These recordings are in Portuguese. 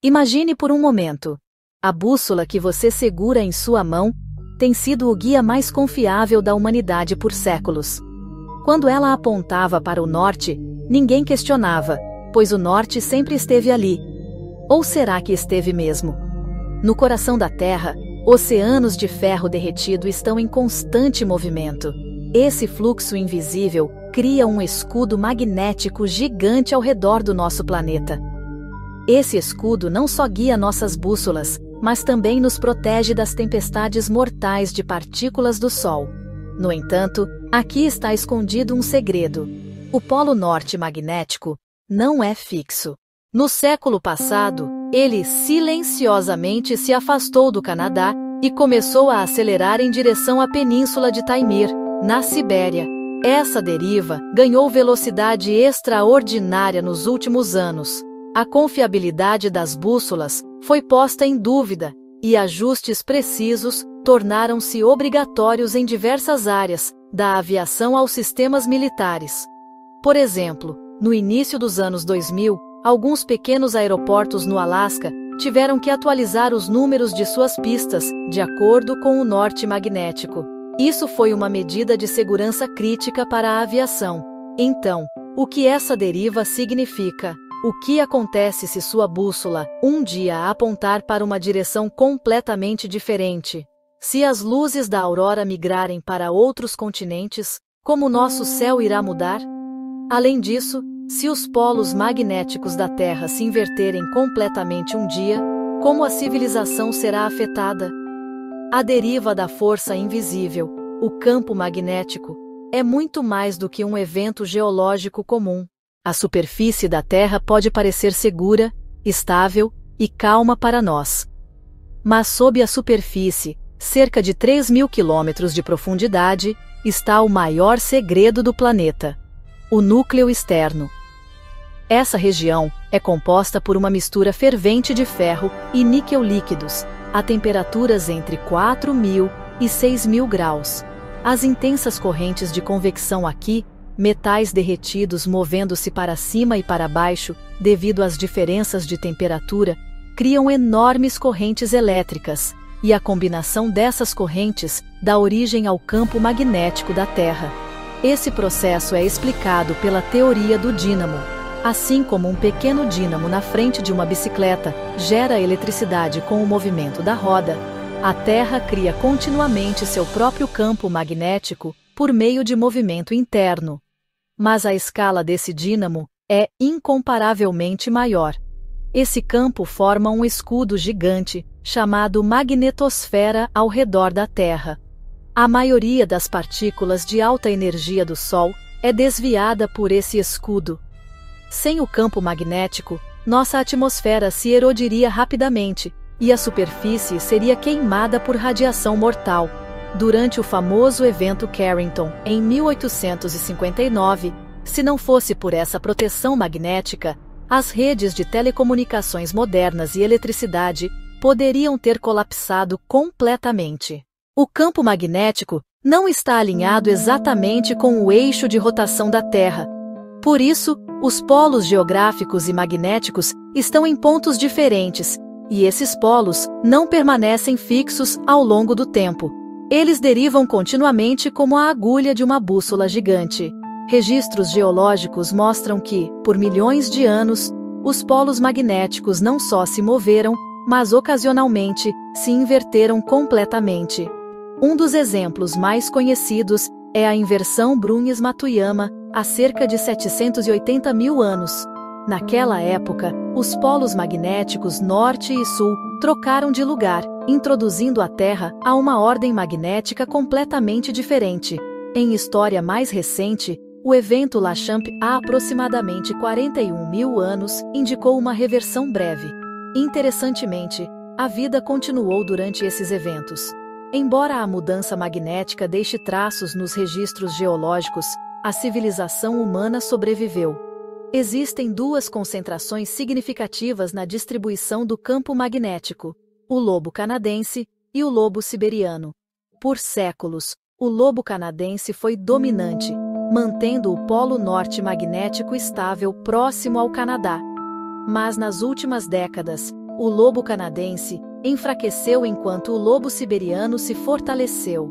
Imagine por um momento. A bússola que você segura em sua mão tem sido o guia mais confiável da humanidade por séculos. Quando ela apontava para o norte, ninguém questionava, pois o norte sempre esteve ali. Ou será que esteve mesmo? No coração da Terra, oceanos de ferro derretido estão em constante movimento. Esse fluxo invisível cria um escudo magnético gigante ao redor do nosso planeta. Esse escudo não só guia nossas bússolas, mas também nos protege das tempestades mortais de partículas do Sol. No entanto, aqui está escondido um segredo. O Polo Norte magnético não é fixo. No século passado, ele silenciosamente se afastou do Canadá e começou a acelerar em direção à Península de Taimyr, na Sibéria. Essa deriva ganhou velocidade extraordinária nos últimos anos. A confiabilidade das bússolas foi posta em dúvida, e ajustes precisos tornaram-se obrigatórios em diversas áreas, da aviação aos sistemas militares. Por exemplo, no início dos anos 2000, alguns pequenos aeroportos no Alasca tiveram que atualizar os números de suas pistas, de acordo com o norte magnético. Isso foi uma medida de segurança crítica para a aviação. Então, o que essa deriva significa? O que acontece se sua bússola, um dia apontar para uma direção completamente diferente? Se as luzes da aurora migrarem para outros continentes, como nosso céu irá mudar? Além disso, se os polos magnéticos da Terra se inverterem completamente um dia, como a civilização será afetada? A deriva da força invisível, o campo magnético, é muito mais do que um evento geológico comum. A superfície da Terra pode parecer segura, estável e calma para nós. Mas sob a superfície, cerca de 3.000 quilômetros de profundidade, está o maior segredo do planeta: o núcleo externo. Essa região é composta por uma mistura fervente de ferro e níquel líquidos, a temperaturas entre 4.000 e 6.000 graus. As intensas correntes de convecção aqui, metais derretidos movendo-se para cima e para baixo, devido às diferenças de temperatura, criam enormes correntes elétricas, e a combinação dessas correntes dá origem ao campo magnético da Terra. Esse processo é explicado pela teoria do dínamo. Assim como um pequeno dínamo na frente de uma bicicleta gera eletricidade com o movimento da roda, a Terra cria continuamente seu próprio campo magnético por meio de movimento interno. Mas a escala desse dínamo é incomparavelmente maior. Esse campo forma um escudo gigante, chamado magnetosfera, ao redor da Terra. A maioria das partículas de alta energia do Sol é desviada por esse escudo. Sem o campo magnético, nossa atmosfera se erodiria rapidamente, e a superfície seria queimada por radiação mortal. Durante o famoso evento Carrington, em 1859, se não fosse por essa proteção magnética, as redes de telecomunicações modernas e eletricidade poderiam ter colapsado completamente. O campo magnético não está alinhado exatamente com o eixo de rotação da Terra. Por isso, os polos geográficos e magnéticos estão em pontos diferentes, e esses polos não permanecem fixos ao longo do tempo. Eles derivam continuamente como a agulha de uma bússola gigante. Registros geológicos mostram que, por milhões de anos, os polos magnéticos não só se moveram, mas ocasionalmente se inverteram completamente. Um dos exemplos mais conhecidos é a inversão Brunhes-Matuyama, há cerca de 780 mil anos. Naquela época, os polos magnéticos norte e sul trocaram de lugar, introduzindo a Terra a uma ordem magnética completamente diferente. Em história mais recente, o evento Lachamp, há aproximadamente 41 mil anos, indicou uma reversão breve. Interessantemente, a vida continuou durante esses eventos. Embora a mudança magnética deixe traços nos registros geológicos, a civilização humana sobreviveu. Existem duas concentrações significativas na distribuição do campo magnético: o lobo canadense e o lobo siberiano. Por séculos, o lobo canadense foi dominante, mantendo o polo norte magnético estável próximo ao Canadá. Mas nas últimas décadas, o lobo canadense enfraqueceu enquanto o lobo siberiano se fortaleceu.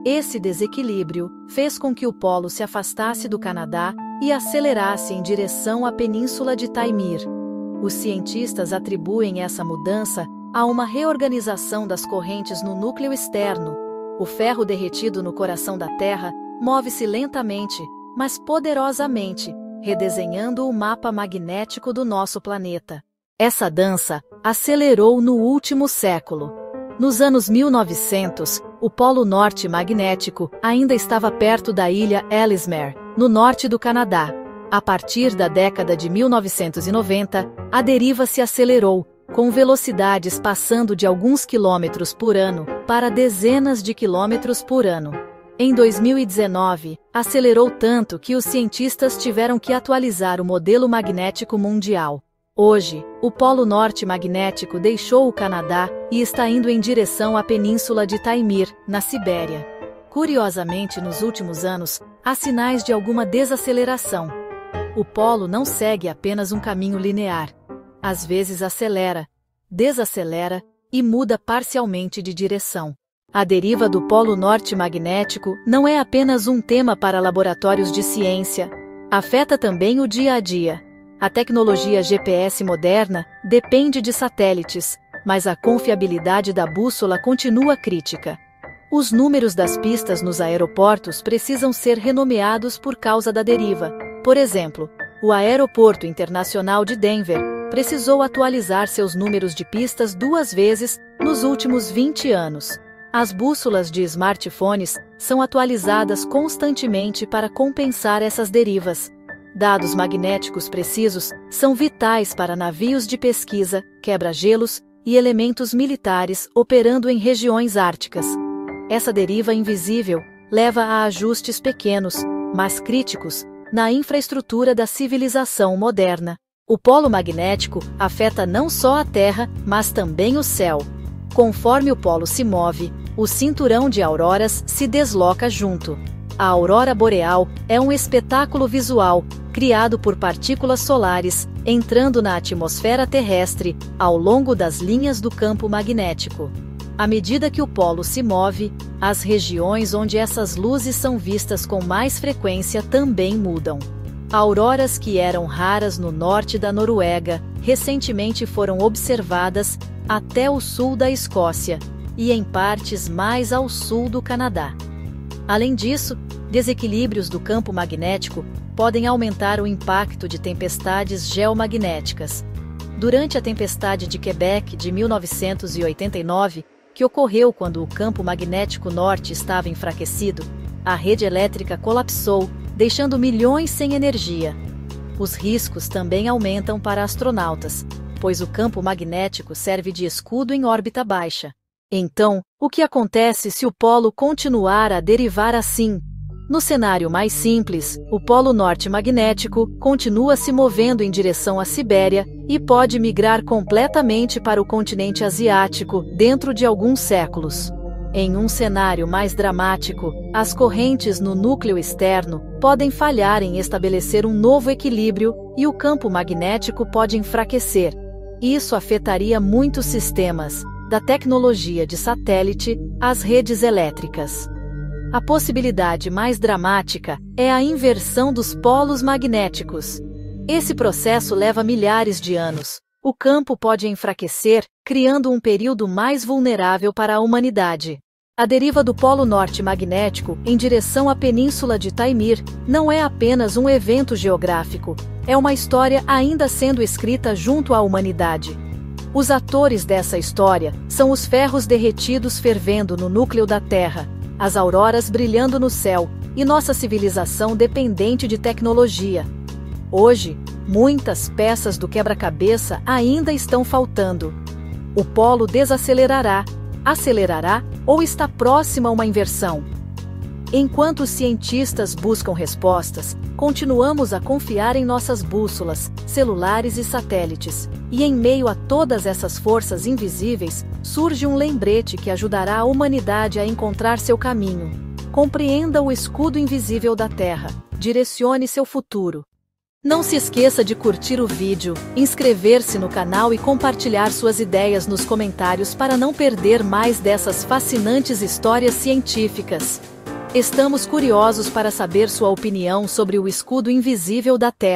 Esse desequilíbrio fez com que o polo se afastasse do Canadá e acelerasse em direção à península de Taimyr. Os cientistas atribuem essa mudança a uma reorganização das correntes no núcleo externo. O ferro derretido no coração da Terra move-se lentamente, mas poderosamente, redesenhando o mapa magnético do nosso planeta. Essa dança acelerou no último século. Nos anos 1900, o Polo Norte magnético ainda estava perto da ilha Ellesmere, no norte do Canadá. A partir da década de 1990, a deriva se acelerou, com velocidades passando de alguns quilômetros por ano para dezenas de quilômetros por ano. Em 2019, acelerou tanto que os cientistas tiveram que atualizar o modelo magnético mundial. Hoje, o Polo Norte magnético deixou o Canadá e está indo em direção à península de Taimyr, na Sibéria. Curiosamente, nos últimos anos, há sinais de alguma desaceleração. O polo não segue apenas um caminho linear. Às vezes acelera, desacelera e muda parcialmente de direção. A deriva do Polo Norte magnético não é apenas um tema para laboratórios de ciência. Afeta também o dia a dia. A tecnologia GPS moderna depende de satélites, mas a confiabilidade da bússola continua crítica. Os números das pistas nos aeroportos precisam ser renomeados por causa da deriva. Por exemplo, o Aeroporto Internacional de Denver precisou atualizar seus números de pistas 2 vezes nos últimos 20 anos. As bússolas de smartphones são atualizadas constantemente para compensar essas derivas. Dados magnéticos precisos são vitais para navios de pesquisa, quebra-gelos e elementos militares operando em regiões árticas. Essa deriva invisível leva a ajustes pequenos, mas críticos, na infraestrutura da civilização moderna. O polo magnético afeta não só a Terra, mas também o céu. Conforme o polo se move, o cinturão de auroras se desloca junto. A aurora boreal é um espetáculo visual, criado por partículas solares, entrando na atmosfera terrestre, ao longo das linhas do campo magnético. À medida que o polo se move, as regiões onde essas luzes são vistas com mais frequência também mudam. Auroras que eram raras no norte da Noruega, recentemente foram observadas até o sul da Escócia e em partes mais ao sul do Canadá. Além disso, desequilíbrios do campo magnético podem aumentar o impacto de tempestades geomagnéticas. Durante a tempestade de Quebec de 1989, que ocorreu quando o campo magnético norte estava enfraquecido, a rede elétrica colapsou, deixando milhões sem energia. Os riscos também aumentam para astronautas, pois o campo magnético serve de escudo em órbita baixa. Então, o que acontece se o polo continuar a derivar assim? No cenário mais simples, o Polo Norte magnético continua se movendo em direção à Sibéria e pode migrar completamente para o continente asiático dentro de alguns séculos. Em um cenário mais dramático, as correntes no núcleo externo podem falhar em estabelecer um novo equilíbrio e o campo magnético pode enfraquecer. Isso afetaria muitos sistemas, da tecnologia de satélite às redes elétricas. A possibilidade mais dramática é a inversão dos polos magnéticos. Esse processo leva milhares de anos. O campo pode enfraquecer, criando um período mais vulnerável para a humanidade. A deriva do Polo Norte magnético em direção à península de Taimyr não é apenas um evento geográfico, é uma história ainda sendo escrita junto à humanidade. Os atores dessa história são os ferros derretidos fervendo no núcleo da Terra, as auroras brilhando no céu e nossa civilização dependente de tecnologia. Hoje, muitas peças do quebra-cabeça ainda estão faltando. O polo desacelerará, acelerará ou está próximo a uma inversão? Enquanto os cientistas buscam respostas, continuamos a confiar em nossas bússolas, celulares e satélites. E em meio a todas essas forças invisíveis, surge um lembrete que ajudará a humanidade a encontrar seu caminho. Compreenda o escudo invisível da Terra. Direcione seu futuro. Não se esqueça de curtir o vídeo, inscrever-se no canal e compartilhar suas ideias nos comentários para não perder mais dessas fascinantes histórias científicas. Estamos curiosos para saber sua opinião sobre o escudo invisível da Terra.